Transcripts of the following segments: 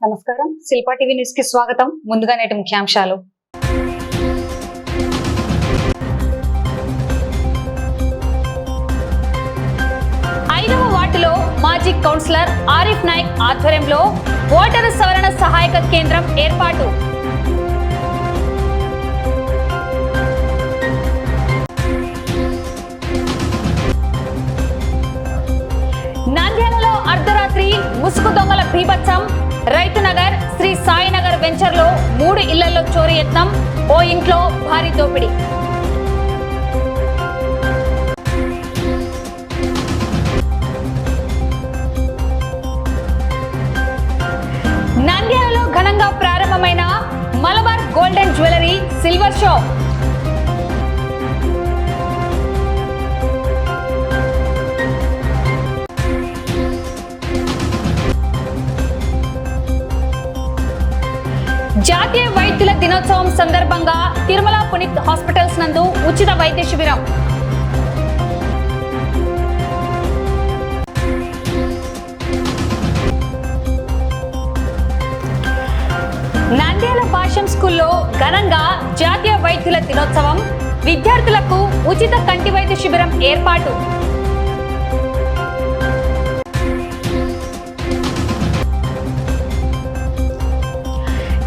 నమస్కారం. Shilpa TV news కి స్వాగతం. ముందుగా నేటి ముఖ్యాంశాలు. ఐదవ వార్డులో మాజీ కౌన్సిలర్ ఆరిఫ్ నాయక్ ఆధ్వర్యంలో ఓటరు సవరణ సహాయక కేంద్రం ఏర్పాటు. నంద్యాలలో అర్ధరాత్రి ముసుగు దొంగల బీభత్సం. రైతు నగర్ శ్రీ సాయినగర్ వెంచర్ లో 3 ఇళ్లలో చోరీ యత్నం. ఓ ఇంట్లో భారీ దోపిడీ. నంద్యాలలో ఘనంగా ప్రారంభమైన Malabar golden jewellery silver show. జాతీయ వైద్యుల దినోత్సవం సందర్భంగా తిరుమల పునీత్ హాస్పిటల్స్ నందు ఉచిత వైద్య శిబిరం. నంద్యాల భాష్యం స్కూల్లో ఘనంగా జాతీయ వైద్యుల దినోత్సవం. విద్యార్థులకు ఉచిత కంటి వైద్య శిబిరం ఏర్పాటు.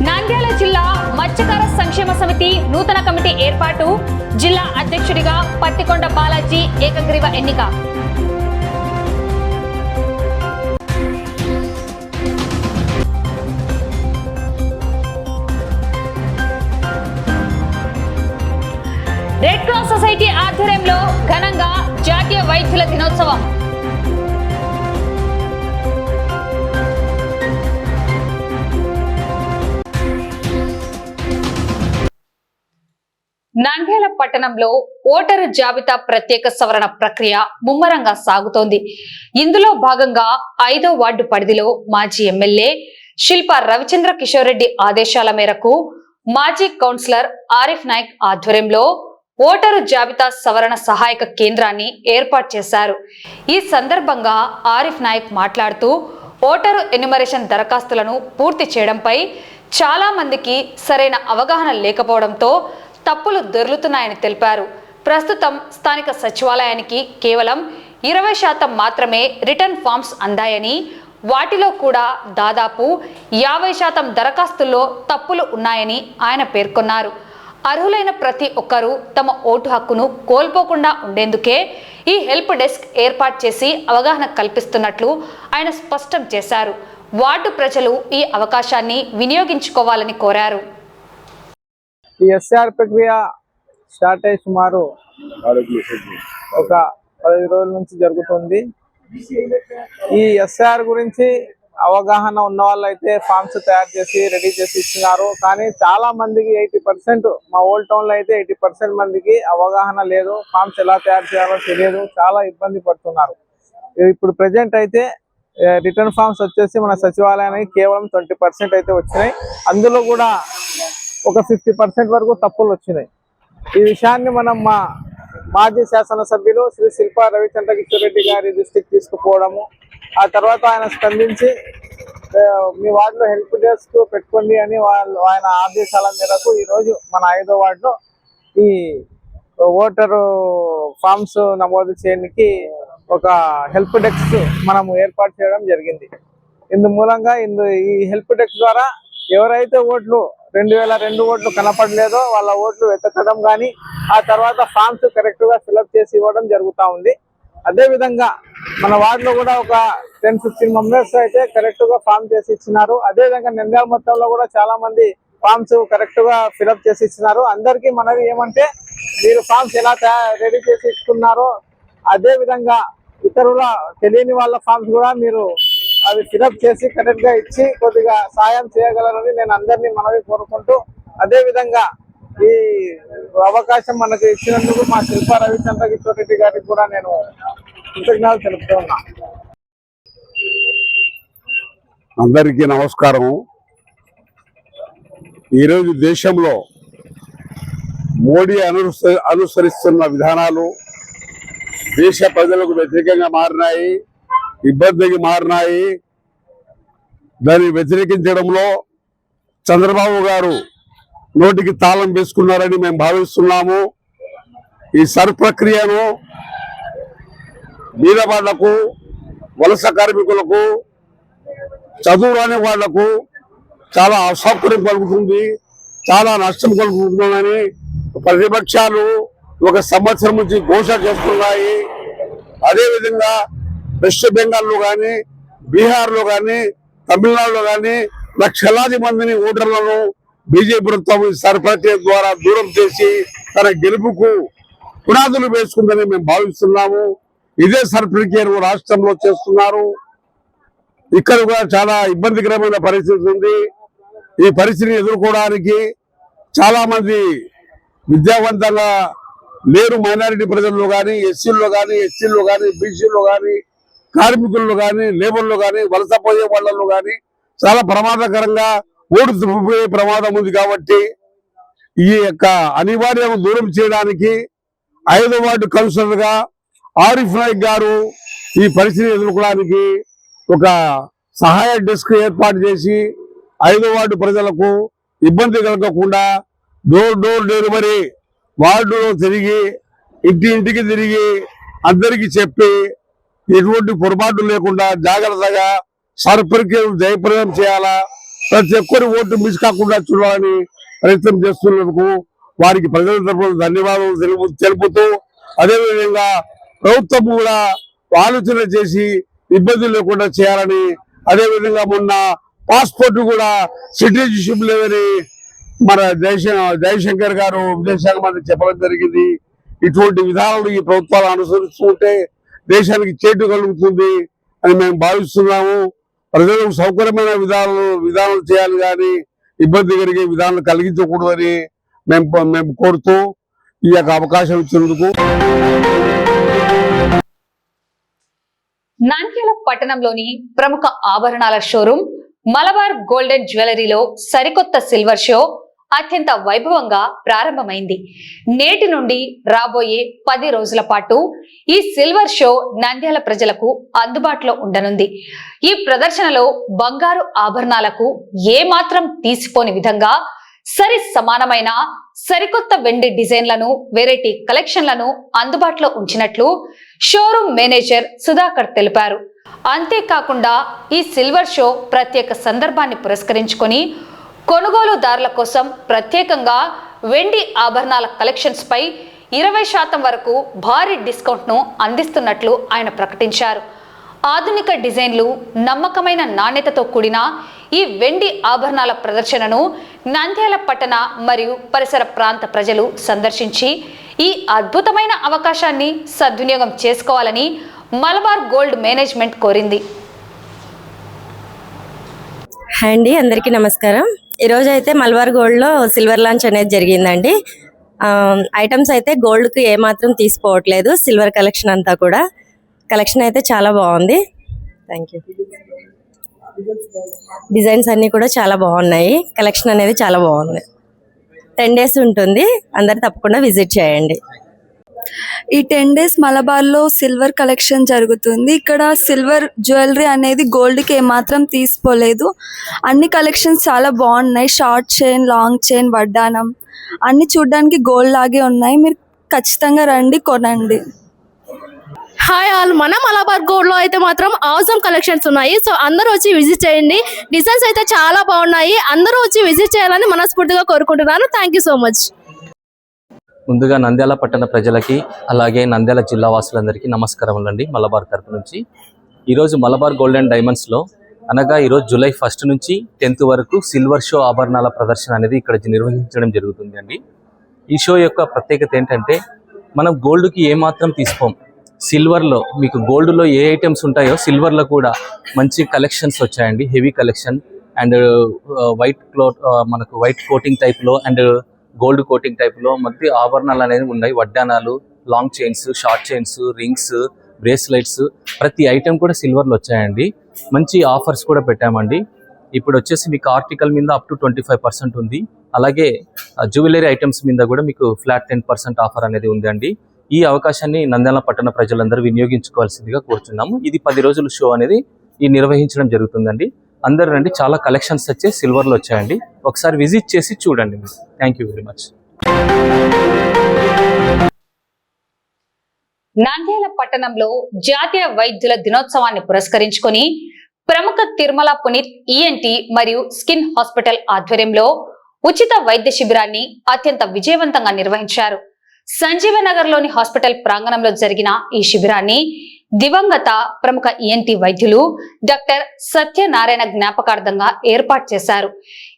నంద్యాల జిల్లా మత్స్యకార సంక్షేమ సమితి నూతన కమిటీ ఏర్పాటు. జిల్లా అధ్యక్షుడిగా పత్తికొండ బాలాజీ ఏకగ్రీవ ఎన్నిక. రెడ్ క్రాస్ సొసైటీ ఆధ్వర్యంలో ఘనంగా జాతీయ వైద్యుల దినోత్సవం. నంద్యాల పట్టణంలో ఓటరు జాబితా ప్రత్యేక సవరణ ప్రక్రియ ముమ్మరంగా సాగుతోంది. ఇందులో భాగంగా 5వ వార్డు పరిధిలో మాజీ ఎమ్మెల్యే శిల్పా రవిచంద్ర కిషోర్ రెడ్డి ఆదేశాల మేరకు మాజీ కౌన్సిలర్ ఆరిఫ్ నాయక్ ఆధ్వర్యంలో ఓటరు జాబితా సవరణ సహాయక కేంద్రాన్ని ఏర్పాటు చేశారు. ఈ సందర్భంగా ఆరిఫ్ నాయక్ మాట్లాడుతూ ఓటరు ఎన్యుమరేషన్ దరఖాస్తులను పూర్తి చేయడంపై చాలా మందికి సరైన అవగాహన లేకపోవడంతో తప్పులు దొర్లుతున్నాయని తెలిపారు. ప్రస్తుతం స్థానిక సచివాలయానికి కేవలం 20% మాత్రమే రిటర్న్ ఫామ్స్ అందాయని, వాటిలో కూడా దాదాపు 50% దరఖాస్తుల్లో తప్పులు ఉన్నాయని ఆయన పేర్కొన్నారు. అర్హులైన ప్రతి ఒక్కరూ తమ ఓటు హక్కును కోల్పోకుండా ఉండేందుకే ఈ హెల్ప్ డెస్క్ ఏర్పాటు చేసి అవగాహన కల్పిస్తున్నట్లు ఆయన స్పష్టం చేశారు. వార్డు ప్రజలు ఈ అవకాశాన్ని వినియోగించుకోవాలని కోరారు. ఈ ఎస్ఆర్ ప్రక్రియ స్టార్ట్ అయ్యి సుమారు ఒక 15 రోజుల నుంచి జరుగుతుంది. ఈ ఎస్ఆర్ గురించి అవగాహన ఉన్న వాళ్ళు అయితే ఫామ్స్ తయారు చేసి రెడీ చేసి ఇస్తున్నారు. కానీ చాలా మందికి 80%, మా ఓల్డ్ టౌన్ లో అయితే 80% మందికి అవగాహన లేదు. ఫామ్స్ ఎలా తయారు చేయాలో తెలియదు, చాలా ఇబ్బంది పడుతున్నారు. ఇప్పుడు ప్రజెంట్ అయితే రిటర్న్ ఫామ్స్ వచ్చేసి మన సచివాలయానికి కేవలం 20% అయితే వచ్చినాయి. అందులో కూడా ఒక 50% వరకు తప్పులు వచ్చినాయి. ఈ విషయాన్ని మనం మా మాజీ శాసనసభ్యులు శ్రీ శిల్పా రవిచంద్ర కిషోర్ రెడ్డి గారి దృష్టికి తీసుకుపోవడము, ఆ తర్వాత ఆయన స్పందించి మీ వార్డులో హెల్ప్ డెస్క్ పెట్టుకోండి అని ఆయన ఆదేశాల మేరకు ఈరోజు మన 5వ వార్డులో ఈ ఓటరు ఫామ్స్ నమోదు చేయడానికి ఒక హెల్ప్ డెస్క్ మనము ఏర్పాటు చేయడం జరిగింది. ఇందు మూలంగా ఈ హెల్ప్ డెస్క్ ద్వారా ఎవరైతే ఓట్లు 2002 ఓట్లు కనపడలేదో వాళ్ళ ఓట్లు వెతకడం కానీ, ఆ తర్వాత ఫామ్స్ కరెక్ట్ గా ఫిల్అప్ చేసి ఇవ్వడం జరుగుతూ ఉంది. అదే విధంగా మన వార్డులో కూడా ఒక 10-15 మెంబర్స్ అయితే కరెక్ట్ గా ఫామ్ చేసి ఇచ్చినారు. అదే విధంగా నంద్యాల మొత్తంలో కూడా చాలా మంది ఫామ్స్ కరెక్ట్ గా ఫిల్అప్ చేసి ఇచ్చినారు. అందరికీ మనవి ఏమంటే, మీరు ఫామ్స్ ఎలా రెడీ చేసి ఇచ్చుకున్నారో అదే విధంగా ఇతరుల తెలియని వాళ్ళ ఫామ్స్ కూడా మీరు అవి ఫిలప్ చేసి కరెక్ట్ గా ఇచ్చి కొద్దిగా సాయం చేయగలరని నేను అందరినీ మనవి కోరుకుంటూ, అదే విధంగా ఈ అవకాశం మనకు ఇచ్చినందుకు మా శిల్పా రవిచంద్ర కిషోర్ రెడ్డి గారికి కూడా నేను కృతజ్ఞతలు తెలుపుతూ ఉన్నా. అందరికీ నమస్కారం. ఈరోజు దేశంలో మోడీ అనుసరిస్తున్న విధానాలు దేశ ప్రజలకు వ్యతిరేకంగా మారినాయి, ఇబ్బందికి మారినాయి. దాన్ని వ్యతిరేకించడంలో చంద్రబాబు గారు నోటికి తాళం వేసుకున్నారని మేము భావిస్తున్నాము. ఈ సర్ ప్రక్రియను బీదవాళ్లకు, వలస కార్మికులకు, చదువురాని వాళ్లకు చాలా అసౌకర్యం కలుగుతుంది, చాలా నష్టం కలుగుతుందని ప్రతిపక్షాలు ఒక సంవత్సరం నుంచి ఘోషణ చేస్తున్నాయి. అదేవిధంగా వెస్ట్ బెంగాల్లో కానీ, బీహార్లో కానీ, తమిళనాడులో కానీ లక్షలాది మందిని ఓటర్లను బీజేపీ ప్రభుత్వం సర్ ప్రక్రియ ద్వారా దూరం చేసి తన గెలుపుకు పునాదులు వేసుకుందని మేము భావిస్తున్నాము. ఇదే సర్ ప్రక్రియను రాష్ట్రంలో చేస్తున్నారు. ఇక్కడ కూడా చాలా ఇబ్బందికరమైన పరిస్థితి ఉంది. ఈ పరిస్థితిని ఎదుర్కోవడానికి చాలా మంది విద్యావంతంగా లేరు. మైనారిటీ ప్రజల్లో కానీ, ఎస్సీల్లో కానీ, ఎస్టీల్లో కానీ, బీసీల్లో కానీ, కార్మికుల్లో కానీ, లేబర్లో కానీ, వలసపోయే వాళ్ళలో కానీ చాలా ప్రమాదకరంగా ఓడిపోయే ప్రమాదం ఉంది. కాబట్టి ఈ యొక్క అనివార్యం దూరం చేయడానికి 5వ వార్డు కౌన్సిలర్ గా ఆరిఫ్ నాయక్ గారు ఈ పరిస్థితిని ఎదుర్కోవడానికి ఒక సహాయ డెస్క్ ఏర్పాటు చేసి 5వ వార్డు ప్రజలకు ఇబ్బంది కలగకుండా డోర్ డెలివరీ వార్డులో తిరిగి ఇంటింటికి తిరిగి అందరికీ చెప్పి ఎటువంటి పొరపాటు లేకుండా జాగ్రత్తగా సర్ ప్రక్రియను జయప్రదం చేయాలా, ప్రతి ఒక్కరి ఓటు మిస్ కాకుండా చూడాలని ప్రయత్నం చేస్తున్నందుకు వారికి ప్రజల తరఫున ధన్యవాదాలు తెలుపుతూ, అదేవిధంగా ప్రభుత్వం కూడా ఆలోచన చేసి ఇబ్బందులు లేకుండా చేయాలని, అదేవిధంగా మొన్న పాస్పోర్ట్ కూడా సిటిజన్షిప్ లేదని మన జయశంకర్ గారు విదేశాంగ మంత్రి చెప్పడం జరిగింది. ఇటువంటి విధానాలు ఈ ప్రభుత్వాలు అనుసరిస్తూ ఉంటే దేశానికి చేటు కలుగుతుంది అని మేము భావిస్తున్నాము. ప్రజలకు సౌకర్యమైన విధానాలు చేయాలి కానీ ఇబ్బంది కలిగే విధానాలు కలిగించకూడదని మేము కోరుతూ ఈ యొక్క అవకాశం ఇచ్చినందుకు. నంద్యాల పట్టణంలోని ప్రముఖ ఆభరణాల షోరూం మలబార్ గోల్డెన్ జ్యువెలరీలో సరికొత్త సిల్వర్ షో అత్యంత వైభవంగా ప్రారంభమైంది. నేటి నుండి రాబోయే 10 రోజుల పాటు ఈ సిల్వర్ షో నంద్యాల ప్రజలకు అందుబాటులో ఉండనుంది. ఈ ప్రదర్శనలో బంగారు ఆభరణాలకు ఏమాత్రం తీసిపోని విధంగా సరి సమానమైన సరికొత్త వెండి డిజైన్లను, వెరైటీ కలెక్షన్లను అందుబాటులో ఉంచినట్లు షోరూం మేనేజర్ సుధాకర్ తెలిపారు. అంతేకాకుండా ఈ సిల్వర్ షో ప్రత్యేక సందర్భాన్ని పురస్కరించుకొని కొనుగోలుదారుల కోసం ప్రత్యేకంగా వెండి ఆభరణాల కలెక్షన్స్ పై 20% వరకు భారీ డిస్కౌంట్ ను అందిస్తున్నట్లు ఆయన ప్రకటించారు. ఆధునిక డిజైన్లు, నమ్మకమైన నాణ్యతతో కూడిన ఈ వెండి ఆభరణాల ప్రదర్శనను నంద్యాల పట్టణ మరియు పరిసర ప్రాంత ప్రజలు సందర్శించి ఈ అద్భుతమైన అవకాశాన్ని సద్వినియోగం చేసుకోవాలని మలబార్ గోల్డ్ మేనేజ్మెంట్ కోరింది. హాయ్ అండి, అందరికీ నమస్కారం. ఈరోజు అయితే మలబార్ గోల్డ్లో సిల్వర్ లాంచ్ అనేది జరిగిందండి. ఐటమ్స్ అయితే గోల్డ్కి ఏమాత్రం తీసుకోవట్లేదు. సిల్వర్ కలెక్షన్ అంతా కూడా కలెక్షన్ అయితే చాలా బాగుంది. Thank you. డిజైన్స్ అన్నీ కూడా చాలా బాగున్నాయి. కలెక్షన్ అనేది చాలా బాగుంది. 10 days ఉంటుంది. అందరు తప్పకుండా విజిట్ చేయండి. ఈ 10 days మలబార్లో సిల్వర్ కలెక్షన్ జరుగుతుంది. ఇక్కడ సిల్వర్ జ్యువెలరీ అనేది గోల్డ్కి ఏమాత్రం తీసుకోలేదు. అన్ని కలెక్షన్స్ చాలా బాగున్నాయి. షార్ట్ చైన్, లాంగ్ చైన్, వడ్డానం అన్ని చూడడానికి గోల్డ్ లాగే ఉన్నాయి. మీరు ఖచ్చితంగా రండి, కొనండి. హాయ్ ఆల్, మన మలబార్ గోల్డ్ లో అయితే మాత్రం ఆసమ్ కలెక్షన్స్ ఉన్నాయి. సో అందరూ వచ్చి విజిట్ చేయండి. డిజైన్స్ అయితే చాలా బాగున్నాయి. అందరూ వచ్చి విజిట్ చేయాలని మనస్ఫూర్తిగా కోరుకుంటున్నాను. Thank you so much. ముందుగా నంద్యాల పట్టణ ప్రజలకి అలాగే నంద్యాల జిల్లా వాసులందరికీ నమస్కారములండి. మలబార్ తరపు నుంచి ఈరోజు మలబార్ గోల్డ్ అండ్ డైమండ్స్లో అనగా ఈరోజు జూలై 1 నుంచి 10th వరకు సిల్వర్ షో ఆభరణాల ప్రదర్శన అనేది ఇక్కడ నిర్వహించడం జరుగుతుంది అండి. ఈ షో యొక్క ప్రత్యేకత ఏంటంటే మనం గోల్డ్కి ఏమాత్రం తీసుకోం. సిల్వర్లో మీకు గోల్డ్లో ఏ ఐటమ్స్ ఉంటాయో సిల్వర్లో కూడా మంచి కలెక్షన్స్ వచ్చాయండి. Heavy collection and white cloth, మనకు వైట్ కోటింగ్ టైప్లో అండ్ గోల్డ్ కోటింగ్ టైప్లో మధ్య ఆభరణాలు అనేవి ఉన్నాయి. వడ్డానాలు, long chains, short chains, rings, bracelets ప్రతి ఐటెం కూడా సిల్వర్లో వచ్చాయండి. మంచి ఆఫర్స్ కూడా పెట్టామండి. ఇప్పుడు వచ్చేసి మీకు ఆర్టికల్ మీద అప్ టు 25% ఉంది. అలాగే జ్యువెలరీ ఐటమ్స్ మీద కూడా మీకు ఫ్లాట్ 10% ఆఫర్ అనేది ఉందండి. ఈ అవకాశాన్ని నంద్యాల పట్టణ ప్రజలందరూ వినియోగించుకోవాల్సిందిగా కోరుతున్నాము. ఇది 10 రోజుల షో అనేది నిర్వహించడం జరుగుతుందండి. అందరు రండి, చాలా కలెక్షన్స్ వచ్చి సిల్వర్లో వచ్చాయండి. ఒకసారి విజిట్ చేసి చూడండి. Thank you very much. Nandyal పట్టణంలో జాతీయ వైద్యుల దినోత్సవాన్ని పురస్కరించుకొని ప్రముఖ తిరుమల పునీత్ ఈఎన్టీ మరియు స్కిన్ హాస్పిటల్ ఆధ్వర్యంలో ఉచిత వైద్య శిబిరాన్ని అత్యంత విజయవంతంగా నిర్వహించారు. సంజీవనగర్ లోని హాస్పిటల్ ప్రాంగణంలో జరిగిన ఈ శిబిరాన్ని దివంగత ప్రముఖ ఈఎన్టీ వైద్యులు డాక్టర్ సత్యనారాయణ జ్ఞాపకార్థంగా ఏర్పాటు చేశారు.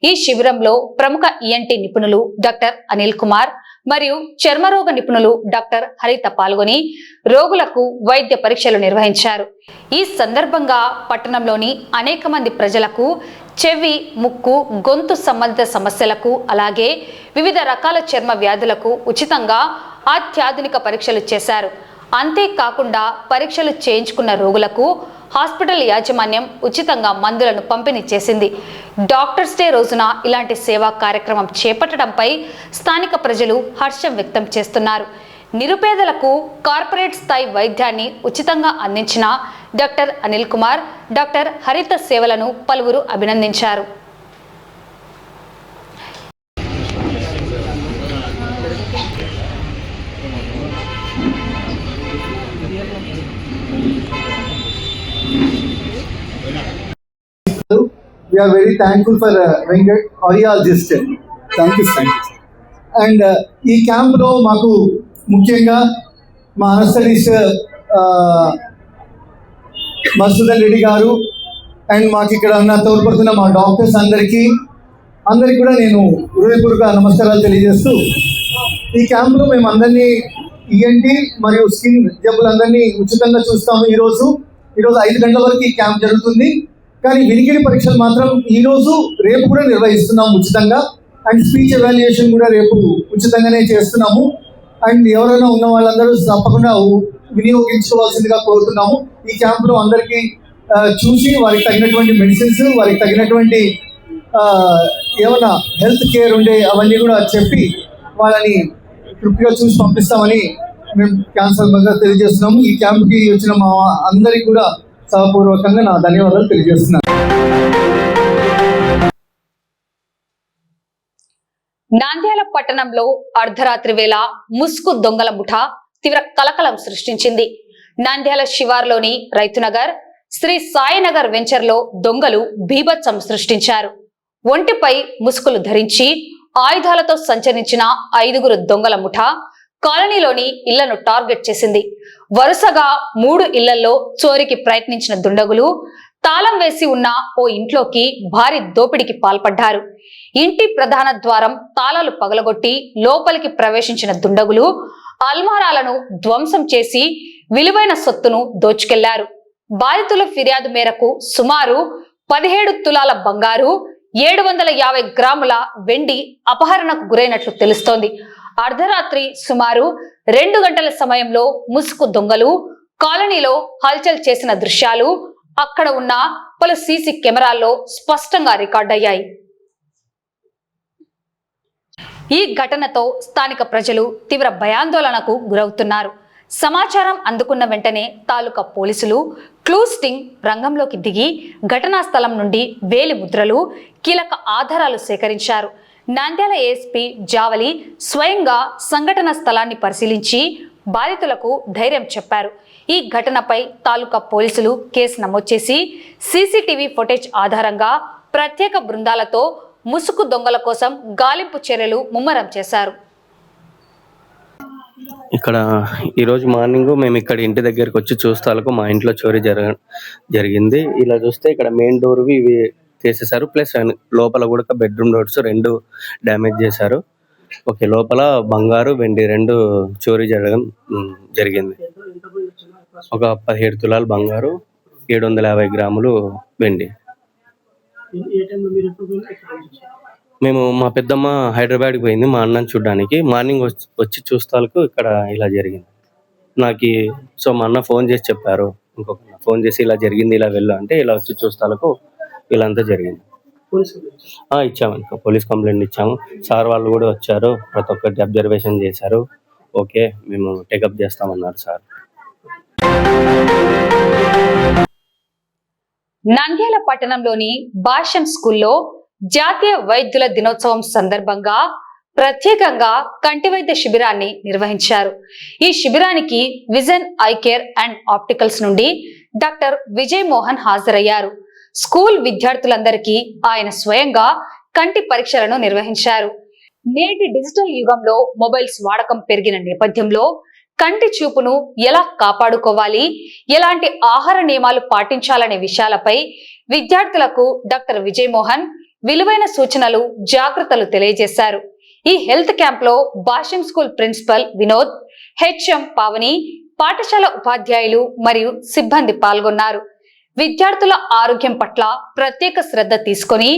ఈ శిబిరంలో ప్రముఖ ఈఎన్టీ నిపుణులు డాక్టర్ అనిల్ కుమార్ మరియు చర్మరోగ నిపుణులు డాక్టర్ హరిత పాల్గొని రోగులకు వైద్య పరీక్షలు నిర్వహించారు. ఈ సందర్భంగా పట్టణంలోని అనేక మంది ప్రజలకు చెవి, ముక్కు, గొంతు సంబంధిత సమస్యలకు అలాగే వివిధ రకాల చర్మ వ్యాధులకు ఉచితంగా అత్యాధునిక పరీక్షలు చేశారు. అంతేకాకుండా పరీక్షలు చేయించుకున్న రోగులకు హాస్పిటల్ యాజమాన్యం ఉచితంగా మందులను పంపిణీ చేసింది. డాక్టర్స్ డే రోజున ఇలాంటి సేవా కార్యక్రమం చేపట్టడంపై స్థానిక ప్రజలు హర్షం వ్యక్తం చేస్తున్నారు. నిరుపేదలకు కార్పొరేట్ స్థాయి వైద్యాన్ని ఉచితంగా అందించిన డాక్టర్ అనిల్ కుమార్, డాక్టర్ హరిత సేవలను పలువురు అభినందించారు. We are very thankful for Venkat audiologist. Thank you. And ఈ క్యాంప్లో మాకు ముఖ్యంగా మా అనస్థెటిస్ట్ మధుసూదన్ రెడ్డి గారు అండ్ మాకు ఇక్కడ ఉన్న తోడ్పడుతున్న మా డాక్టర్స్ అందరికీ కూడా నేను హృదయపూర్వక నమస్కారాలు తెలియజేస్తూ ఈ క్యాంప్లో మేము అందరినీ ఈఎన్టీ మరియు స్కిన్ జబ్బులందరినీ ఉచితంగా చూస్తాము. ఈరోజు 5 గంటల వరకు ఈ క్యాంప్ జరుగుతుంది. కానీ వినికిడి పరీక్షలు మాత్రం ఈరోజు రేపు కూడా నిర్వహిస్తున్నాము ఉచితంగా. అండ్ స్పీచ్ ఎవాల్యుయేషన్ కూడా రేపు ఉచితంగానే చేస్తున్నాము. అండ్ ఎవరైనా ఉన్న వాళ్ళందరూ తప్పకుండా వినియోగించుకోవాల్సిందిగా కోరుతున్నాము. ఈ క్యాంప్లో అందరికీ చూసి వారికి తగినటువంటి మెడిసిన్స్, వారికి తగినటువంటి ఏమైనా హెల్త్ కేర్ ఉండే అవన్నీ కూడా చెప్పి వాళ్ళని తృప్తిగా చూసి పంపిస్తామని మేము క్యాన్సర్ బాగా తెలియజేస్తున్నాము. ఈ క్యాంప్కి వచ్చిన మా అందరికీ కూడా సహపూర్వకంగా నా ధన్యవాదాలు తెలియజేస్తున్నాను. నంద్యాల పట్టణంలో అర్ధరాత్రి వేళ ముసుగు దొంగల ముఠా తీవ్ర కలకలం సృష్టించింది. నంద్యాల శివార్లోని రైతునగర్, శ్రీ సాయినగర్ వెంచర్లో దొంగలు బీభత్సం సృష్టించారు. ఒంటిపై ముసుగులు ధరించి ఆయుధాలతో సంచరించిన 5గురు దొంగల ముఠా కాలనీలోని ఇళ్లను టార్గెట్ చేసింది. వరుసగా 3 ఇళ్లలో చోరీకి ప్రయత్నించిన దుండగులు తాళం వేసి ఉన్న ఓ ఇంట్లోకి భారీ దోపిడీకి పాల్పడ్డారు. ఇంటి ప్రధాన ద్వారం తాళాలు పగలగొట్టి లోపలికి ప్రవేశించిన దుండగులు అల్మారాలను ధ్వంసం చేసి విలువైన సొత్తును దోచుకెళ్లారు. బాధితుల ఫిర్యాదు మేరకు సుమారు 17 తులాల బంగారు, 750 గ్రాముల వెండి అపహరణకు గురైనట్లు తెలుస్తోంది. అర్ధరాత్రి సుమారు 2 గంటల సమయంలో ముసుగు దొంగలు కాలనీలో హల్చల్ చేసిన దృశ్యాలు అక్కడ ఉన్న పలు సీసీ కెమెరాల్లో స్పష్టంగా రికార్డయ్యాయి. ఈ ఘటనతో స్థానిక ప్రజలు తీవ్ర భయాందోళనకు గురవుతున్నారు. సమాచారం అందుకున్న వెంటనే తాలూకా పోలీసులు క్లూస్టింగ్ రంగంలోకి దిగి ఘటనా స్థలం నుండి వేలి ముద్రలు, కీలక ఆధారాలు సేకరించారు. నంద్యాల ఏఎస్పీ జావలి స్వయంగా సంఘటన స్థలాన్ని పరిశీలించి బాధితులకు ధైర్యం చెప్పారు. ఈ ఘటనపై తాలూకా పోలీసులు కేసు నమోదు చేసి సీసీటీవీ ఫుటేజ్ ఆధారంగా ప్రత్యేక బృందాలతో ముసుగు దొంగల కోసం గాలింపు చర్యలు ముమ్మరం చేశారు. ఇక్కడ ఈరోజు మార్నింగ్ మేము ఇక్కడ ఇంటి దగ్గరికి వచ్చి చూస్తాలకు మా ఇంట్లో చోరీ జరిగింది. ఇలా చూస్తే ఇక్కడ మెయిన్ డోర్వి ఇవి తీసేశారు, ప్లస్ లోపల కూడా బెడ్రూమ్ డోర్స్ 2 డ్యామేజ్ చేశారు. ఓకే, లోపల బంగారు, వెండి 2 చోరీ జరిగింది. ఒక 17 తులాలు బంగారు, 750 గ్రాములు వెండి. మేము మా పెద్దమ్మ హైదరాబాద్కి పోయింది మా అన్నని చూడడానికి. మార్నింగ్ వచ్చి చూస్తాలకు ఇక్కడ ఇలా జరిగింది. నాకు సో మా అన్న ఫోన్ చేసి చెప్పారు, ఇంకొక ఫోన్ చేసి ఇలా జరిగింది, ఇలా వెళ్ళు అంటే ఇలా వచ్చి చూస్తాలకు ఇలా అంతా జరిగింది. ఇచ్చాము, ఇంకా పోలీస్ కంప్లైంట్ ఇచ్చాము. సార్ వాళ్ళు కూడా వచ్చారు, ప్రతి ఒక్కటి అబ్జర్వేషన్ చేశారు. ఓకే, మేము టేకప్ చేస్తామన్నారు సార్. నంద్యాల పట్టణంలోని భాష్యం స్కూల్లో జాతీయ వైద్యుల దినోత్సవం సందర్భంగా ప్రత్యేకంగా కంటి వైద్య శిబిరాన్ని నిర్వహించారు. ఈ శిబిరానికి vision eye care and opticals నుండి డాక్టర్ విజయ్ మోహన్ హాజరయ్యారు. స్కూల్ విద్యార్థులందరికీ ఆయన స్వయంగా కంటి పరీక్షలను నిర్వహించారు. నేటి డిజిటల్ యుగంలో మొబైల్స్ వాడకం పెరిగిన నేపథ్యంలో కంటి చూపును ఎలా కాపాడుకోవాలి, ఎలాంటి ఆహార నియమాలు పాటించాలనే విషయాలపై విద్యార్థులకు డాక్టర్ విజయ్ మోహన్ విలువైన సూచనలు, జాగ్రత్తలు తెలియజేశారు. ఈ హెల్త్ క్యాంప్ లో Bhashyam school principal Vinod, HM Pavani, పాఠశాల ఉపాధ్యాయులు మరియు సిబ్బంది పాల్గొన్నారు. విద్యార్థుల ఆరోగ్యం పట్ల ప్రత్యేక శ్రద్ధ తీసుకొని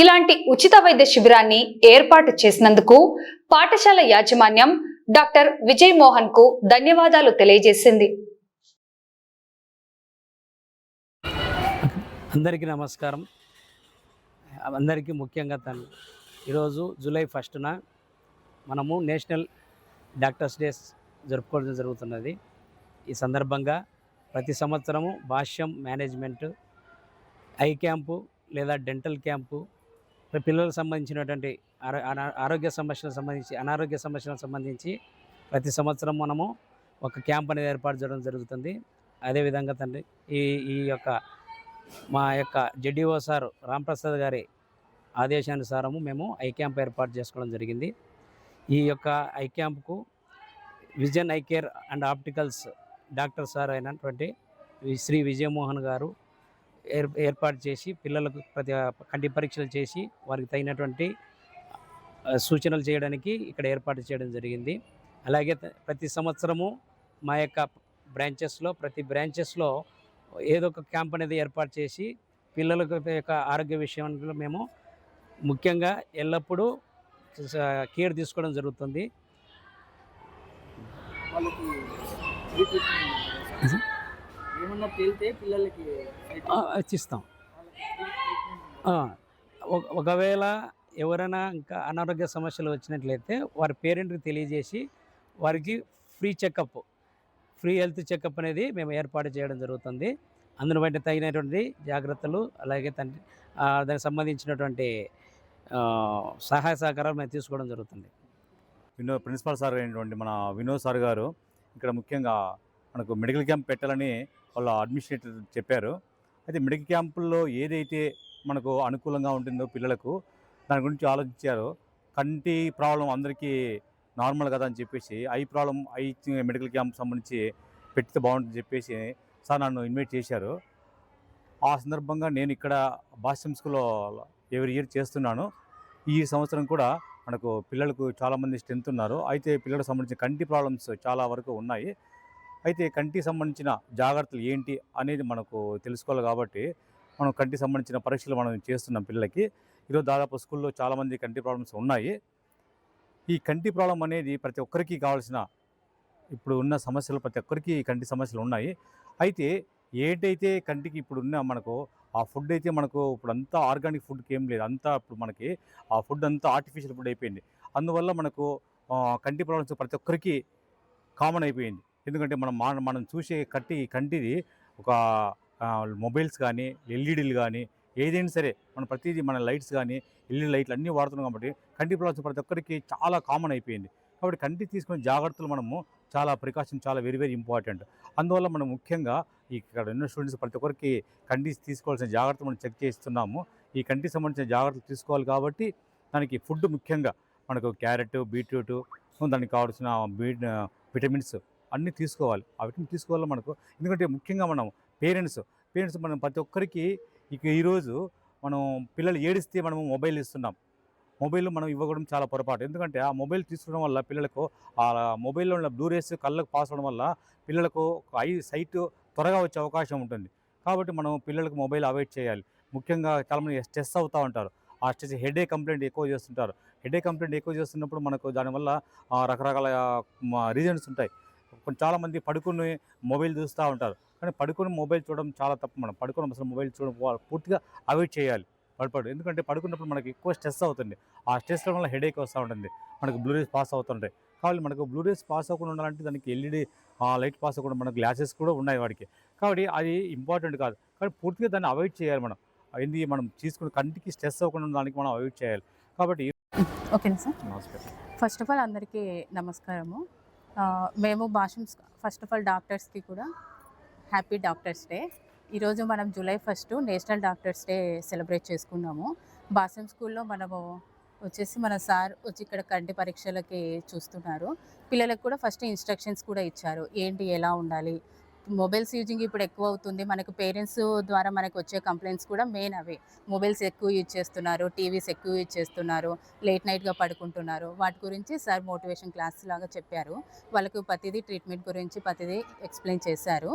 ఇలాంటి ఉచిత వైద్య శిబిరాన్ని ఏర్పాటు చేసినందుకు పాఠశాల యాజమాన్యం డాక్టర్ విజయ్ మోహన్ కు ధన్యవాదాలు తెలియజేసింది. అందరికీ నమస్కారం. అందరికీ ముఖ్యంగా ఈరోజు జూలై 1న మనము నేషనల్ డాక్టర్స్ డేస్ జరుపుకోవడం జరుగుతున్నది. ఈ సందర్భంగా ప్రతి సంవత్సరము భాష్యం మేనేజ్మెంట్ ఐ క్యాంపు లేదా డెంటల్ క్యాంపు, పిల్లలకు సంబంధించినటువంటి ఆరోగ్య సమస్యలకు సంబంధించి, అనారోగ్య సమస్యలకు సంబంధించి ప్రతి సంవత్సరం మనము ఒక క్యాంప్ అనేది ఏర్పాటు చేయడం జరుగుతుంది. అదేవిధంగా ఈ యొక్క మా యొక్క జెడ్ఈఓ సార్ రాంప్రసాద్ గారి ఆదేశానుసారము మేము ఐ క్యాంప్ ఏర్పాటు చేసుకోవడం జరిగింది. ఈ యొక్క ఐ క్యాంప్కు vision eye care and opticals doctor sir అయినటువంటి శ్రీ విజయమోహన్ గారు ఏర్పాటు చేసి పిల్లలకు కంటి పరీక్షలు చేసి వారికి తగినటువంటి సూచనలు చేయడానికి ఇక్కడ ఏర్పాటు చేయడం జరిగింది. అలాగే ప్రతి సంవత్సరము మా యొక్క ప్రతి బ్రాంచెస్లో ఏదో ఒక క్యాంప్ అనేది ఏర్పాటు చేసి పిల్లలకు యొక్క ఆరోగ్య విషయంలో మేము ముఖ్యంగా ఎల్లప్పుడూ కేర్ తీసుకోవడం జరుగుతుంది. ఇస్తాం. ఒకవేళ ఎవరైనా ఇంకా అనారోగ్య సమస్యలు వచ్చినట్లయితే వారి పేరెంట్కి తెలియజేసి వారికి ఫ్రీ హెల్త్ చెకప్ అనేది మేము ఏర్పాటు చేయడం జరుగుతుంది. అందులో బట్టి తగినటువంటి జాగ్రత్తలు, అలాగే దానికి సంబంధించినటువంటి సహాయ సహకారాలు మేము తీసుకోవడం జరుగుతుంది. ప్రిన్సిపల్ సార్ అయినటువంటి మన వినోద్ సార్ గారు ఇక్కడ ముఖ్యంగా మనకు మెడికల్ క్యాంప్ పెట్టాలని వాళ్ళ అడ్మినిస్ట్రేటర్ చెప్పారు. అయితే మెడికల్ క్యాంపుల్లో ఏదైతే మనకు అనుకూలంగా ఉంటుందో పిల్లలకు దాని గురించి ఆలోచించారు. కంటి ప్రాబ్లం అందరికీ నార్మల్ కదా అని చెప్పేసి ఐ మెడికల్ క్యాంప్ సంబంధించి పెడితే బాగుంటుందని చెప్పేసి సార్ నన్ను ఇన్వైట్ చేశారు. ఆ సందర్భంగా నేను ఇక్కడ భాష్యం స్కూల్లో ఎవ్రీ ఇయర్ చేస్తున్నాను. ఈ సంవత్సరం కూడా మనకు పిల్లలకు చాలామంది స్ట్రెంత్ ఉన్నారు. అయితే పిల్లలకు సంబంధించిన కంటి ప్రాబ్లమ్స్ చాలా వరకు ఉన్నాయి. అయితే కంటికి సంబంధించిన జాగ్రత్తలు ఏంటి అనేది మనకు తెలుసుకోవాలి. కాబట్టి మనం కంటికి సంబంధించిన పరీక్షలు మనం చేస్తున్నాం పిల్లలకి. ఈరోజు దాదాపు స్కూల్లో చాలామంది కంటి ప్రాబ్లమ్స్ ఉన్నాయి. ఈ కంటి ప్రాబ్లం అనేది ప్రతి ఒక్కరికి కావాల్సిన, ఇప్పుడు ఉన్న సమస్యలు ప్రతి ఒక్కరికి కంటి సమస్యలు ఉన్నాయి. అయితే ఏంటైతే కంటికి ఇప్పుడు ఉన్న మనకు ఆ ఫుడ్ అయితే మనకు ఇప్పుడు అంతా ఆర్గానిక్ ఫుడ్కి ఏం లేదు, అంతా ఇప్పుడు మనకి ఆ ఫుడ్ అంతా ఆర్టిఫిషియల్ ఫుడ్ అయిపోయింది. అందువల్ల మనకు కంటి ప్రాబ్లమ్స్ ప్రతి ఒక్కరికి కామన్ అయిపోయింది. ఎందుకంటే మనం చూసే కంటిది ఒక మొబైల్స్ కానీ, ఎల్ఈడీలు కానీ, ఏదైనా సరే మనం ప్రతిదీ మన లైట్స్ కానీ, ఎల్ఈడీ లైట్లు అన్నీ వాడుతున్నాం. కాబట్టి కంటి ప్రాబ్లమ్స్ ప్రతి ఒక్కరికి చాలా కామన్ అయిపోయింది. కాబట్టి కంటి తీసుకునే జాగ్రత్తలు మనము చాలా ప్రికాషన్ చాలా వెరీ వెరీ ఇంపార్టెంట్. అందువల్ల మనం ముఖ్యంగా ఇక్కడ ఉన్న స్టూడెంట్స్ ప్రతి ఒక్కరికి కంటి తీసుకోవాల్సిన జాగ్రత్తలు మనం చెక్ చేస్తున్నాము. ఈ కంటికి సంబంధించిన జాగ్రత్తలు తీసుకోవాలి. కాబట్టి దానికి ఫుడ్ ముఖ్యంగా మనకు క్యారెట్, బీట్రూట్, దానికి కావాల్సిన విటమిన్స్ అన్నీ తీసుకోవాలి. ఆ విటమిన్ తీసుకోవాలి మనకు. ఎందుకంటే ముఖ్యంగా మనం పేరెంట్స్ మనం ప్రతి ఒక్కరికి ఈరోజు మనం పిల్లలు ఏడిస్తే మనము మొబైల్ ఇస్తున్నాం. మొబైల్ మనం ఇవ్వడం చాలా పొరపాటు. ఎందుకంటే ఆ మొబైల్ తీసుకోవడం వల్ల పిల్లలకు ఆ మొబైల్లో ఉన్న బ్లూ రేస్ కళ్ళకు పాస్ అవ్వడం వల్ల పిల్లలకు సైట్ త్వరగా వచ్చే అవకాశం ఉంటుంది. కాబట్టి మనం పిల్లలకు మొబైల్ అవాయిడ్ చేయాలి. ముఖ్యంగా చాలామంది స్ట్రెస్ అవుతూ ఉంటారు. ఆ స్ట్రెస్ హెడేక్ కంప్లైంట్ ఎక్కువ చేస్తుంటారు. హెడేక్ కంప్లైంట్ ఎక్కువ చేస్తున్నప్పుడు మనకు దానివల్ల రకరకాల రీజన్స్ ఉంటాయి. చాలామంది పడుకుని మొబైల్ చూస్తూ ఉంటారు. కానీ పడుకుని మొబైల్ చూడడం చాలా తప్పు. మనం పడుకుని అసలు మొబైల్ చూడడం పూర్తిగా అవాయిడ్ చేయాలి. ఎందుకంటే పడుకున్నప్పుడు మనకి ఎక్కువ స్ట్రెస్ అవుతుంది. ఆ స్ట్రెస్ వల్ల హెడేక్ వస్తూ ఉంటుంది, మనకు బ్లూ రేస్ పాస్ అవుతుంటాయి. కాబట్టి మనకు బ్లూ రేస్ పాస్ అవ్వకుండా ఉండాలంటే దానికి ఎల్ఈడి లైట్ పాస్ అవ్వకుండా మనకు గ్లాసెస్ కూడా ఉన్నాయి వాడికి. కాబట్టి అది ఇంపార్టెంట్ కాదు. కానీ పూర్తిగా దాన్ని అవాయిడ్ చేయాలి మనం. మనం తీసుకున్న కంటికి స్ట్రెస్ అవ్వకుండా దానికి మనం అవాయిడ్ చేయాలి. కాబట్టి ఓకేనా సార్? నమస్కారం. ఫస్ట్ ఆఫ్ ఆల్ అందరికీ నమస్కారము. మేము భాషమ్స్ ఫస్ట్ ఆఫ్ ఆల్ డాక్టర్స్కి కూడా హ్యాపీ డాక్టర్స్ డే. ఈరోజు మనం July 1 national doctors day celebrate చేసుకున్నాము. భాషం స్కూల్లో మనము వచ్చేసి మన సార్ వచ్చి ఇక్కడ కంటి పరీక్షలకి చూస్తున్నారు. పిల్లలకు కూడా ఫస్ట్ ఇన్స్ట్రక్షన్స్ కూడా ఇచ్చారు, ఏంటి ఎలా ఉండాలి. మొబైల్స్ యూజింగ్ ఇప్పుడు ఎక్కువ అవుతుంది. మనకు పేరెంట్స్ ద్వారా మనకు వచ్చే కంప్లైంట్స్ కూడా మెయిన్ అవే. మొబైల్స్ ఎక్కువ యూజ్ చేస్తున్నారు, టీవీస్ ఎక్కువ యూజ్ చేస్తున్నారు, లేట్ నైట్గా పడుకుంటున్నారు. వాటి గురించి సార్ మోటివేషన్ క్లాస్ లాగా చెప్పారు. వాళ్ళకు ప్రతిదీ ట్రీట్మెంట్ గురించి ప్రతిదీ ఎక్స్ప్లెయిన్ చేశారు.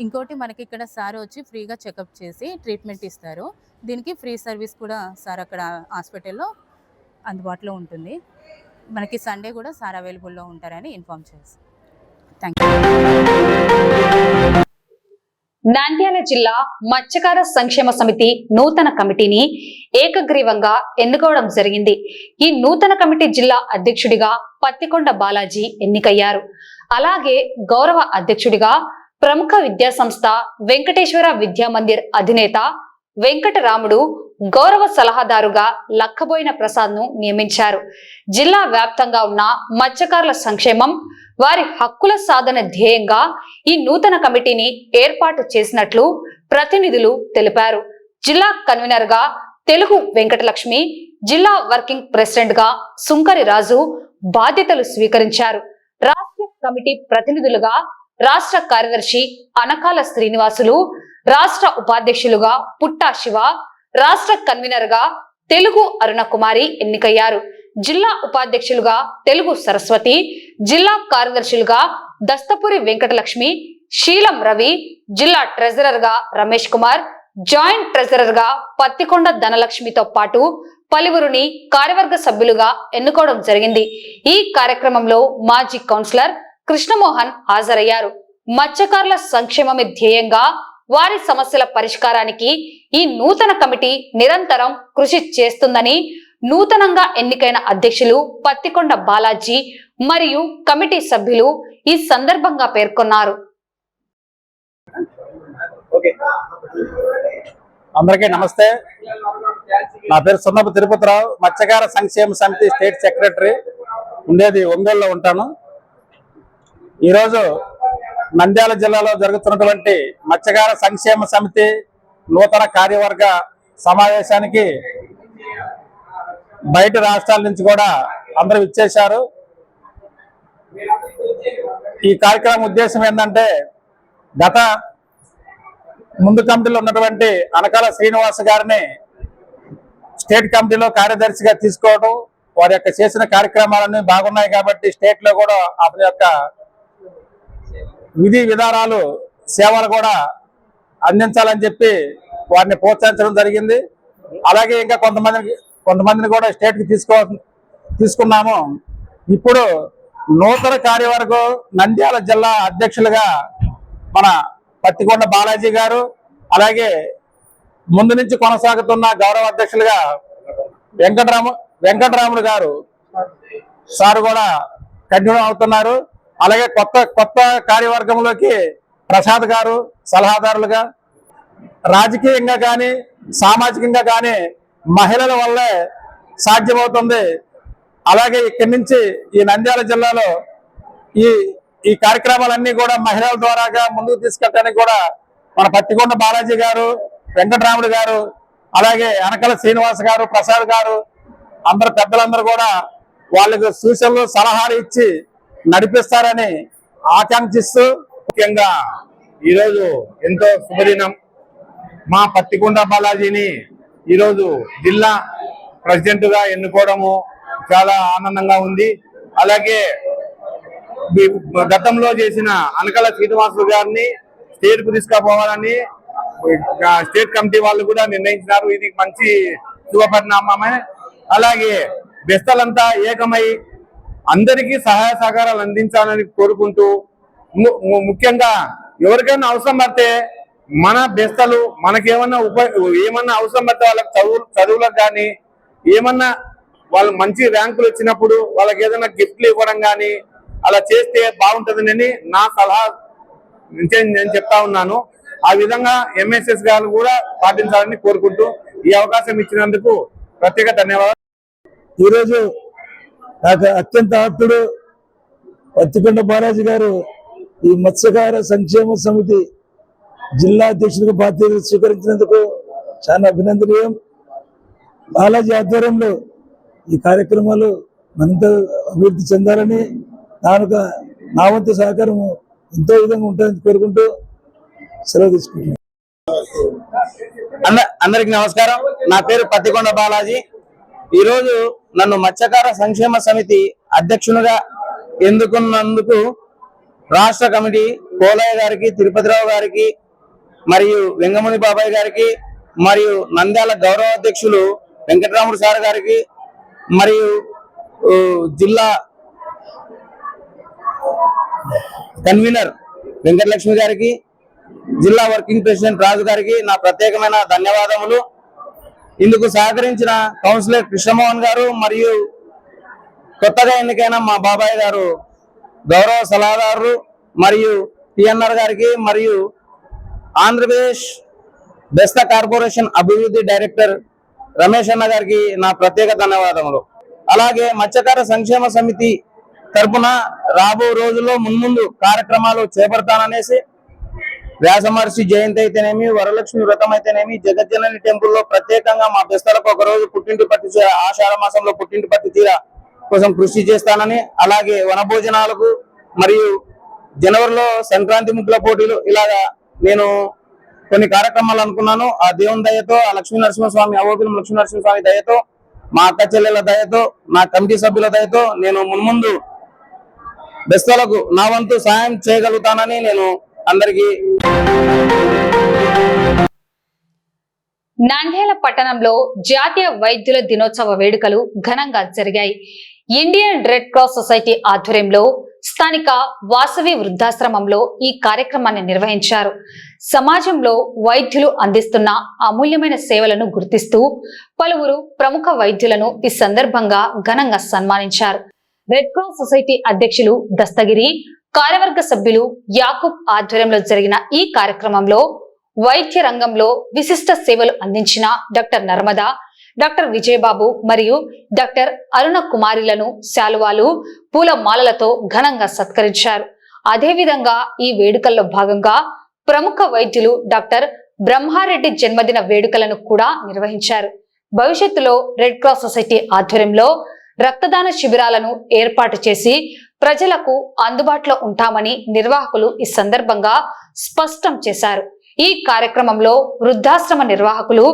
ఇంకోటి మనకి ఇక్కడ సార్ వచ్చి ఫ్రీగా చెకప్ చేసి ట్రీట్మెంట్ ఇస్తారు. దీనికి ఫ్రీ సర్వీస్ కూడా సార్ అక్కడ హాస్పిటల్లో అందుబాటులో ఉంటుంది. మనకి సండే కూడా సార్ అవైలబుల్లో ఉంటారని ఇన్ఫార్మ్ చేశారు. Thank you. నంద్యాల జిల్లా మత్స్యకార సంక్షేమ సమితి నూతన కమిటీని ఏకగ్రీవంగా ఎన్నుకోవడం జరిగింది. ఈ నూతన కమిటీ జిల్లా అధ్యక్షుడిగా పత్తికొండ బాలాజీ ఎన్నికయ్యారు. అలాగే గౌరవ అధ్యక్షుడిగా ప్రముఖ విద్యా సంస్థ వెంకటేశ్వర విద్యా మందిర్ అధినేత వెంకటరాముడు, గౌరవ సలహాదారుగా లక్కబోయిన ప్రసాద్ ను నియమించారు. జిల్లా వ్యాప్తంగా ఉన్న మత్స్యకారుల సంక్షేమం, వారి హక్కుల సాధన ధ్యేయంగా ఈ నూతన కమిటీని ఏర్పాటు చేసినట్లు ప్రతినిధులు తెలిపారు. జిల్లా కన్వీనర్ గా తెలుగు వెంకటలక్ష్మి, జిల్లా వర్కింగ్ ప్రెసిడెంట్ గా సుంకరి రాజు బాధ్యతలు స్వీకరించారు. రాష్ట్ర కమిటీ ప్రతినిధులుగా రాష్ట్ర కార్యదర్శి అనకాల శ్రీనివాసులు, రాష్ట్ర ఉపాధ్యక్షులుగా పుట్టా శివ, రాష్ట్ర కన్వీనర్ గా తెలుగు అరుణ కుమారి ఎన్నికయ్యారు. జిల్లా ఉపాధ్యక్షులుగా తెలుగు సరస్వతి, జిల్లా కార్యదర్శులుగా దస్తపురి వెంకటలక్ష్మి, శీలం రవి, జిల్లా ట్రెజరర్ గా రమేష్ కుమార్, జాయింట్ ట్రెజరర్ గా పత్తికొండ ధనలక్ష్మితో పాటు పలువురిని కార్యవర్గ సభ్యులుగా ఎన్నుకోవడం జరిగింది. ఈ కార్యక్రమంలో మాజీ కౌన్సిలర్ కృష్ణమోహన్ హాజరయ్యారు. మత్స్యకారుల సంక్షేమమే ధ్యేయంగా వారి సమస్యల పరిష్కారానికి ఈ నూతన కమిటీ నిరంతరం కృషి చేస్తుందని నూతనంగా ఎన్నికైన అధ్యక్షులు పత్తికొండ బాలాజీ మరియు కమిటీ సభ్యులు ఈ సందర్భంగా పేర్కొన్నారు. అందరికీ నమస్తే. నా పేరు సున్నపు తిరుపతిరావు, మత్స్యకార సంక్షేమ సమితి స్టేట్ సెక్రటరీ, ఉండేది ఒంగోలులో ఉంటాను. ఈరోజు నంద్యాల జిల్లాలో జరుగుతున్నటువంటి మత్స్యకార సంక్షేమ సమితి నూతన కార్యవర్గ సమావేశానికి బయట రాష్ట్రాల నుంచి కూడా అందరూ ఇచ్చేశారు. ఈ కార్యక్రమం ఉద్దేశం ఏంటంటే, గత ముందు కమిటీలో ఉన్నటువంటి అనకాల శ్రీనివాస్ గారిని స్టేట్ కమిటీలో కార్యదర్శిగా తీసుకోవడం, వారి యొక్క చేసిన కార్యక్రమాలన్నీ బాగున్నాయి కాబట్టి స్టేట్ లో కూడా అతని యొక్క విధి విధానాలు సేవలు కూడా అందించాలని చెప్పి వారిని ప్రోత్సహించడం జరిగింది. అలాగే ఇంకా కొంతమందిని కూడా స్టేట్ కి తీసుకున్నాము. ఇప్పుడు నూతన కార్యవర్గం నంద్యాల జిల్లా అధ్యక్షులుగా మన పత్తికొండ బాలాజీ గారు, అలాగే ముందు నుంచి కొనసాగుతున్న గౌరవ అధ్యక్షులుగా వెంకటరాముడు గారు సార్ కూడా కంటిన్యూ అవుతున్నారు. అలాగే కొత్త కార్యవర్గంలోకి ప్రసాద్ గారు సలహాదారులుగా, రాజకీయంగా కానీ సామాజికంగా కానీ మహిళల వల్లే సాధ్యమవుతుంది. అలాగే ఇక్కడి నుంచి ఈ నంద్యాల జిల్లాలో ఈ కార్యక్రమాలన్నీ కూడా మహిళల ద్వారాగా ముందుకు తీసుకెళ్ళడానికి కూడా మన పత్తికొండ బాలాజీ గారు, వెంకటరాముడు గారు, అలాగే అనకల శ్రీనివాస్ గారు, ప్రసాద్ గారు, అందరు పెద్దలందరూ కూడా వాళ్ళకు సూచనలు సలహాలు ఇచ్చి నడిపిస్తారని ఆకాంక్షిస్తూ, ముఖ్యంగా ఈరోజు ఎంతో శుభదినం. మా పత్తికొండ బాలాజీని ఈరోజు జిల్లా ప్రెసిడెంట్ గా ఎన్నుకోవడము చాలా ఆనందంగా ఉంది. అలాగే గతంలో చేసిన అనకల శ్రీనివాసులు గారిని స్టేట్ కు తీసుకుపోవాలని స్టేట్ కమిటీ వాళ్ళు కూడా నిర్ణయించినారు. ఇది మంచి శుభపరిణామమే. అలాగే బెస్తలంతా ఏకమై అందరికీ సహాయ సహకారాలు అందించాలని కోరుకుంటూ, ముఖ్యంగా ఎవరికైనా అవసరం పడితే మన బెస్తలు మనకేమన్నా ఏమన్నా అవసరం పడితే వాళ్ళకి చదువులకు కానీ ఏమన్నా వాళ్ళు మంచి ర్యాంకులు వచ్చినప్పుడు వాళ్ళకి ఏదైనా గిఫ్ట్లు ఇవ్వడం కానీ అలా చేస్తే బాగుంటుందని నా సలహా నేను చెప్తా ఉన్నాను. ఆ విధంగా ఎంఎస్ఎస్ గారు కూడా పాటించాలని కోరుకుంటూ ఈ అవకాశం ఇచ్చినందుకు ప్రత్యేక ధన్యవాదాలు. ఈరోజు నాకు అత్యంత ఆప్తుడు పత్తికొండ బాలాజీ గారు ఈ మత్స్యకార సంక్షేమ సమితి జిల్లా అధ్యక్షుడిగా బాధ్యతలు స్వీకరించినందుకు చాలా అభినందనీయం. బాలాజీ ఆధ్వర్యంలో ఈ కార్యక్రమాలు మరింత అభివృద్ధి చెందాలని నా వంతు సహకారం ఎంతో విధంగా ఉంటుందని కోరుకుంటూ సెలవు తీసుకుంటున్నాను. అందరికి నమస్కారం. నా పేరు పత్తికొండ బాలాజీ. ఈరోజు నన్ను మత్స్యకార సంక్షేమ సమితి అధ్యక్షునిగా ఎన్నుకున్నందుకు రాష్ట్ర కమిటీ కోలయ్య గారికి, తిరుపతిరావు గారికి, మరియు వెంగముని బాబాయ్ గారికి, మరియు నంద్యాల గౌరవ అధ్యక్షులు వెంకటరాముడు సార్ గారికి, మరియు జిల్లా కన్వీనర్ వెంకటలక్ష్మి గారికి, జిల్లా వర్కింగ్ ప్రెసిడెంట్ రాజు గారికి నా ప్రత్యేకమైన ధన్యవాదములు. ఇందుకు సహకరించిన కౌన్సిలర్ కృష్ణమోహన్ గారు మరియు కొత్తగా ఎన్నికైన మా బాబాయ్ గారు గౌరవ సలహాదారులు మరియు టిఎన్ఆర్ గారికి, మరియు ఆంధ్రప్రదేశ్ బెస్త కార్పొరేషన్ అభివృద్ధి డైరెక్టర్ రమేష్ అన్న గారికి నా ప్రత్యేక ధన్యవాదములు. అలాగే మత్స్యకార సంక్షేమ సమితి తరపున రాబో రోజుల్లో మున్ముందు కార్యక్రమాలు చేపడతాననేసి వ్యాసమహర్షి జయంతి అయితేనేమి, వరలక్ష్మి వ్రతం అయితేనేమి, జగజ్జనని టెంపుల్లో ప్రత్యేకంగా మా బెస్తలకు ఒక రోజు పుట్టింటి పట్టు చీర, ఆషాఢ మాసంలో పుట్టింటి పట్టు చీర కోసం కృషి చేస్తానని, అలాగే వనభోజనాలకు మరియు జనవరిలో సంక్రాంతి ముగ్గుల పోటీలు, ఇలాగా నేను కొన్ని కార్యక్రమాలు అనుకున్నాను. ఆ దేవుని దయతో, ఆ లక్ష్మీ నరసింహస్వామి, అవోపిలం లక్ష్మీ నరసింహస్వామి దయతో, మా అక్క చెల్లెల దయతో, నా కమిటీ సభ్యుల దయతో నేను మున్ముందు బెస్తలకు నా వంతు సాయం చేయగలుగుతానని నేను అందరికీ. నంద్యాల పట్టణంలో జాతీయ వైద్యుల దినోత్సవ వేడుకలు ఘనంగా జరిగాయి. ఇండియన్ రెడ్ క్రాస్ సొసైటీ ఆధ్వర్యంలో స్థానిక వాసవి వృద్ధాశ్రమంలో ఈ కార్యక్రమాన్ని నిర్వహించారు. సమాజంలో వైద్యులు అందిస్తున్న అమూల్యమైన సేవలను గుర్తిస్తూ పలువురు ప్రముఖ వైద్యులను ఈ సందర్భంగా ఘనంగా సన్మానించారు. రెడ్ క్రాస్ సొసైటీ అధ్యక్షులు దస్తగిరి, కార్యవర్గ సభ్యులు యాకూబ్ ఆధ్వర్యంలో జరిగిన ఈ కార్యక్రమంలో వైద్య రంగంలో విశిష్ట సేవలు అందించిన డాక్టర్ నర్మదా, డాక్టర్ విజయబాబు మరియు డాక్టర్ అరుణ కుమారిలను శాలువాలు, పూల మాలలతో ఘనంగా సత్కరించారు. అదేవిధంగా ఈ వేడుకల్లో భాగంగా ప్రముఖ వైద్యులు డాక్టర్ బ్రహ్మారెడ్డి జన్మదిన వేడుకలను కూడా నిర్వహించారు. భవిష్యత్తులో రెడ్ క్రాస్ సొసైటీ ఆధ్వర్యంలో రక్తదాన శిబిరాలను ఏర్పాటు చేసి ప్రజలకు అందుబాటులో ఉంటామని నిర్వాహకులు ఈ సందర్భంగా స్పష్టం చేశారు. ఈ కార్యక్రమంలో వృద్ధాశ్రమ నిర్వాహకులు,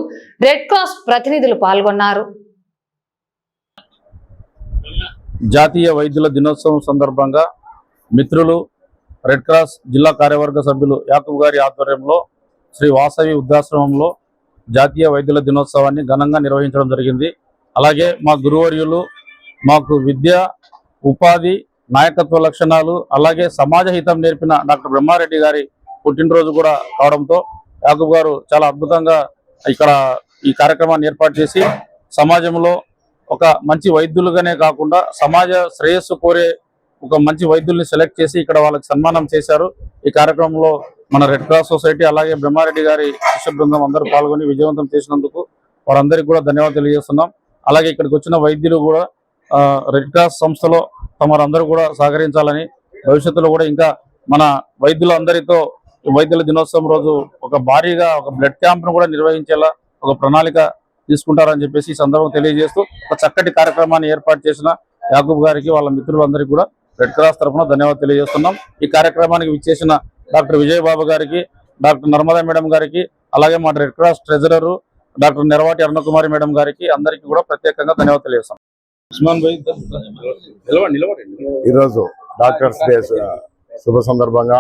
రెడ్ క్రాస్ ప్రతినిధులు పాల్గొన్నారు. జాతీయ వైద్యుల దినోత్సవం సందర్భంగా మిత్రులు రెడ్ క్రాస్ జిల్లా కార్యవర్గ సభ్యులు యాకూబ్ గారి ఆధ్వర్యంలో శ్రీ వాసవి వృద్ధాశ్రమంలో జాతీయ వైద్యుల దినోత్సవాన్ని ఘనంగా నిర్వహించడం జరిగింది. అలాగే మా గురువర్యులు మాకు విద్య, ఉపాధి, నాయకత్వ లక్షణాలు, అలాగే సమాజ హితం నేర్పిన డాక్టర్ బ్రహ్మారెడ్డి గారి పుట్టినరోజు కూడా కావడంతో యాకూబ్ గారు చాలా అద్భుతంగా ఇక్కడ ఈ కార్యక్రమాన్ని ఏర్పాటు చేసి సమాజంలో ఒక మంచి వైద్యులుగానే కాకుండా సమాజ శ్రేయస్సు కోరే ఒక మంచి వైద్యుల్ని సెలెక్ట్ చేసి ఇక్కడ వాళ్ళకి సన్మానం చేశారు. ఈ కార్యక్రమంలో మన రెడ్ క్రాస్ సొసైటీ అలాగే బ్రహ్మారెడ్డి గారి శిష్య బృందం అందరూ పాల్గొని విజయవంతం చేసినందుకు వారందరికీ కూడా ధన్యవాదాలు తెలియజేస్తున్నాం. అలాగే ఇక్కడికి వచ్చిన వైద్యులు కూడా రెడ్ క్రాస్ సంస్థలో తమరందరూ కూడా సహకరించాలని, భవిష్యత్తులో కూడా ఇంకా మన వైద్యులందరితో వైద్యుల దినోత్సవం రోజు ఒక భారీగా ఒక బ్లడ్ క్యాంప్ను కూడా నిర్వహించేలా ఒక ప్రణాళిక తీసుకుంటారని చెప్పేసి ఈ సందర్భం తెలియజేస్తూ ఒక చక్కటి కార్యక్రమాన్ని ఏర్పాటు చేసిన యాకూబ్ గారికి, వాళ్ళ మిత్రులందరికీ కూడా రెడ్ క్రాస్ తరఫున ధన్యవాదాలు తెలియజేస్తున్నాం. ఈ కార్యక్రమానికి విచ్చేసిన డాక్టర్ విజయబాబు గారికి, డాక్టర్ నర్మదా మేడం గారికి, అలాగే మా red cross treasurer doctor Neravati Arunakumari madam గారికి అందరికీ కూడా ప్రత్యేకంగా ధన్యవాదాలు తెలియజేస్తాం. ఈరోజు డాక్టర్స్ డే శుభ సందర్భంగా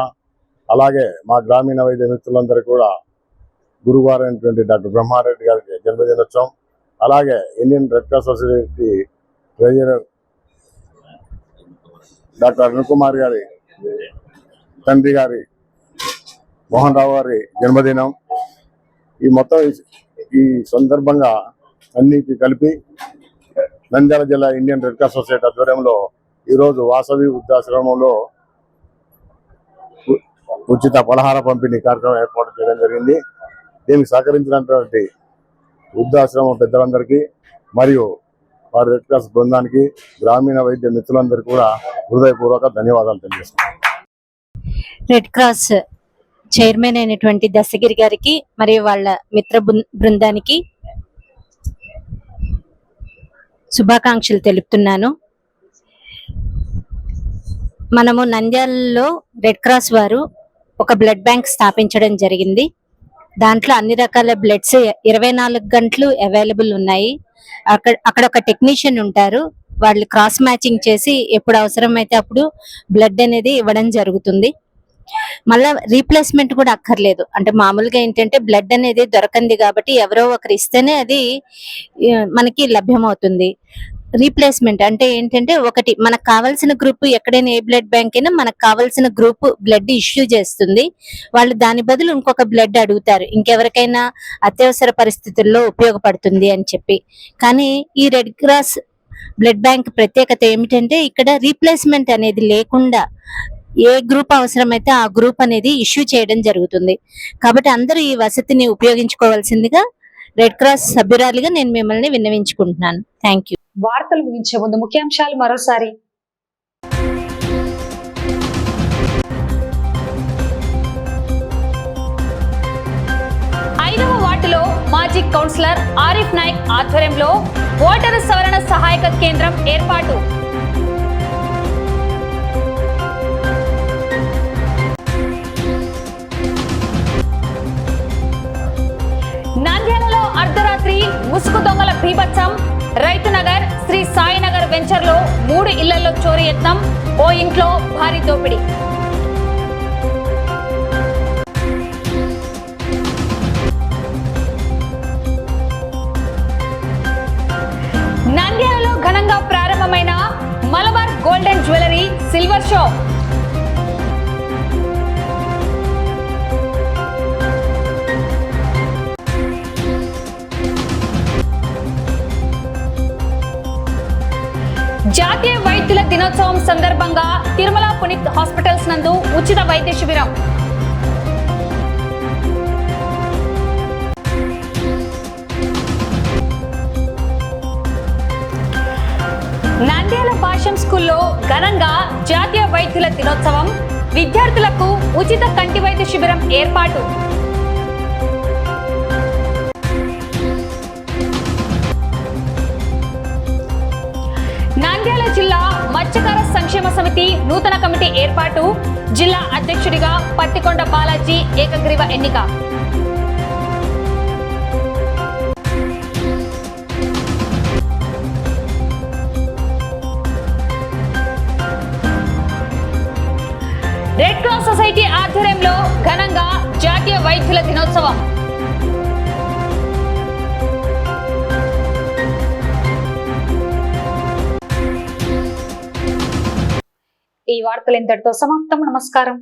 అలాగే మా గ్రామీణ వైద్య మిత్రులందరూ కూడా గురువారం అయినటువంటి డాక్టర్ బ్రహ్మారెడ్డి గారికి జన్మదినోత్సవం, అలాగే Indian red cross society treasurer doctor Arunakumar గారి తండ్రి గారి మోహన్ రావు గారి జన్మదినం. ఈ మొత్తం ఈ సందర్భంగా అన్నిటి కలిపి నంద్యాల జిల్లా ఇండియన్ రెడ్ క్రాస్ సొసైటీ ఆధ్వర్యంలో ఈరోజు వాసవి వృద్ధాశ్రమంలో ఉచిత పలహార పంపిణీ కార్యక్రమం ఏర్పాటు చేయడం జరిగింది. దీనికి సహకరించినటువంటి వృద్ధాశ్రమం పెద్దలందరికీ మరియు వారి రెడ్ క్రాస్ బృందానికి, గ్రామీణ వైద్య మిత్రులందరికీ కూడా హృదయపూర్వక ధన్యవాదాలు తెలియజేస్తున్నాను. రెడ్ క్రాస్ చైర్మన్ అయినటువంటి దశగిరి గారికి మరియు వాళ్ళ మిత్ర బృందానికి శుభాకాంక్షలు తెలుపుతున్నాను. మనము నంద్యాలలో రెడ్ క్రాస్ వారు ఒక బ్లడ్ బ్యాంక్ స్థాపించడం జరిగింది. దాంట్లో అన్ని రకాల బ్లడ్స్ 24 గంటలు అవైలబుల్ ఉన్నాయి. అక్కడ ఒక టెక్నీషియన్ ఉంటారు. వాళ్ళు క్రాస్ మ్యాచింగ్ చేసి ఎప్పుడు అవసరమైతే అప్పుడు బ్లడ్ అనేది ఇవ్వడం జరుగుతుంది. మళ్ళా రీప్లేస్మెంట్ కూడా అక్కర్లేదు. అంటే మామూలుగా ఏంటంటే బ్లడ్ అనేది దొరకంది కాబట్టి ఎవరో ఒకరు ఇస్తేనే అది మనకి లభ్యమవుతుంది. రీప్లేస్మెంట్ అంటే ఏంటంటే ఒకటి మనకు కావాల్సిన గ్రూప్, ఎక్కడైనా ఏ బ్లడ్ బ్యాంక్ అయినా మనకు కావాల్సిన గ్రూప్ బ్లడ్ ఇష్యూ చేస్తుంది. వాళ్ళు దాని బదులు ఇంకొక బ్లడ్ అడుగుతారు, ఇంకెవరికైనా అత్యవసర పరిస్థితుల్లో ఉపయోగపడుతుంది అని చెప్పి. కానీ ఈ రెడ్ క్రాస్ బ్లడ్ బ్యాంక్ ప్రత్యేకత ఏమిటంటే ఇక్కడ రీప్లేస్మెంట్ అనేది లేకుండా ఏ గ్రూప్ అవసరమైతే ఆ గ్రూప్ అనేది ఇష్యూ చేయడం జరుగుతుంది. కాబట్టి అందరూ ఈ వసతిని ఉపయోగించుకోవాల్సిందిగా రెడ్ క్రాస్ సభ్యురాలిగా నేను మిమ్మల్ని విన్నవించుకుంటున్నాను. Thank you. వార్తలు ముగించే ముందు ముఖ్యాంశాలు మరోసారి. 5వ వార్డులో మాజీ కౌన్సిలర్ ఆరిఫ్ నాయక్ ఆధ్వర్యంలో ఓటరు సవరణ సహాయక కేంద్రం ఏర్పాటు. నంద్యాలలో అర్ధరాత్రి ముసుగు దొంగల బీభత్సం. రైతు నగర్, శ్రీ సాయినగర్ వెంచర్లో 3 ఇళ్లలో చోరీ యత్నం. ఓ ఇంట్లో భారీ దోపిడీ. నంద్యాలలో ఘనంగా ప్రారంభమైన Malabar golden jewellery silver show. జాతీయ వైద్యుల దినోత్సవం సందర్భంగా తిరుమల పునీత్ హాస్పిటల్స్ నందు ఉచిత వైద్య శిబిరం. నంద్యాల భాషం స్కూల్లో ఘనంగా జాతీయ వైద్యుల దినోత్సవం. విద్యార్థులకు ఉచిత కంటి వైద్య శిబిరం ఏర్పాటు. నంద్యాల జిల్లా మత్స్యకార సంక్షేమ సమితి నూతన కమిటీ ఏర్పాటు. జిల్లా అధ్యక్షుడిగా పత్తికొండ బాలాజీ ఏకగ్రీవ ఎన్నిక. రెడ్ క్రాస్ సొసైటీ ఆధ్వర్యంలో ఘనంగా జాతీయ వైద్యుల దినోత్సవం. ఈ వార్తలు ఇంతటితో సమాప్తం. నమస్కారం.